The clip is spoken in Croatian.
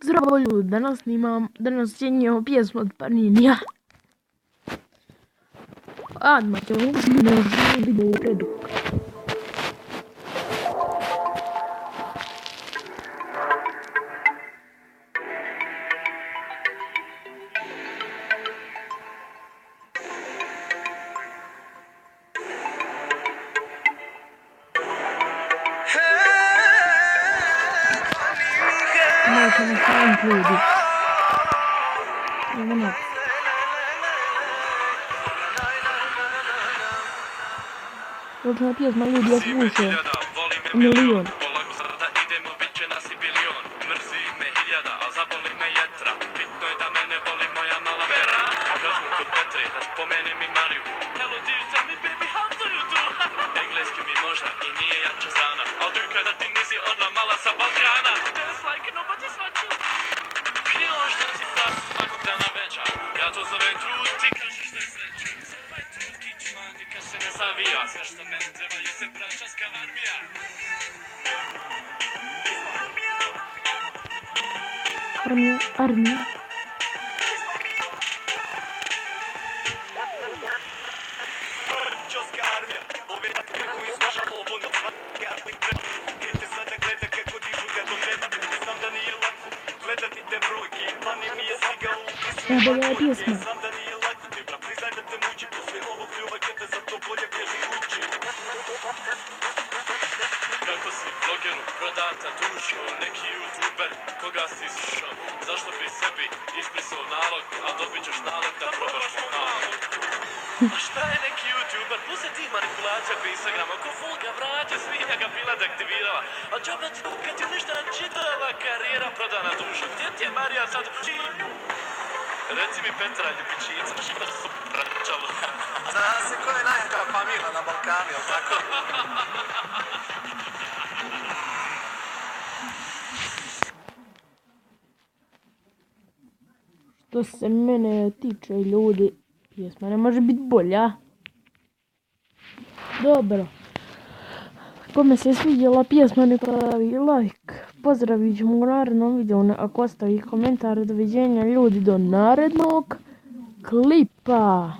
Zdravo ljudi, danas snimamo pjesmu od Paninija. Odmah ćemo ući, ne želim video predug. Možemo staviti ljudi. Idemo napad. Odlična pjesma ljudi, ja slušao. Milion. Engleski mi možda i nije jača zana, al du kada ti nisi ona mala sa Balkana. Dance like nobody's watching. Bilo što si sad svakog dana veća, ja to zovem trud, ti kažeš da je sreća. Ovaj trud kičma nikad se ne zavija, sve što meni treba je se braćanska armija. Armija. Braćanska armija, ove takve koji sluša ovo na svaki Gdje sada gleda kako dižu ga do neba. Znam da nije lako gledati te brojke, plani mi je stigao u pismu. Znam da nije lako, Debra, priznaj da te muči. Posle ovog ljubav će te zato bolje bježi kući. Kako si blogeru prodata dušo, neki youtuber koga si slušao. Zašto bi sebi ispisao nalog, a dobit ćeš nalog da probaš mu nalog. A šta je neki youtuber, puse ti manipulacija po Instagrama, ko fulga vraća, svinja ga bila da aktivirala. A džaba tu kad ti ništa čitava karijera prodana duša, gdje ti je Marija sad Reci mi Petra Ljubičica, što su praćalo? Zna se ko je najjača familija na Balkanu, jel' tako? Što se mene tiče ljudi, pjesma ne može biti bolja. Dobro. Kome se svidjela pjesma neka stavi like. Pozdravit ćemo u narednom videu. Ako ostavi komentar, doviđenja ljudi do narednog klipa.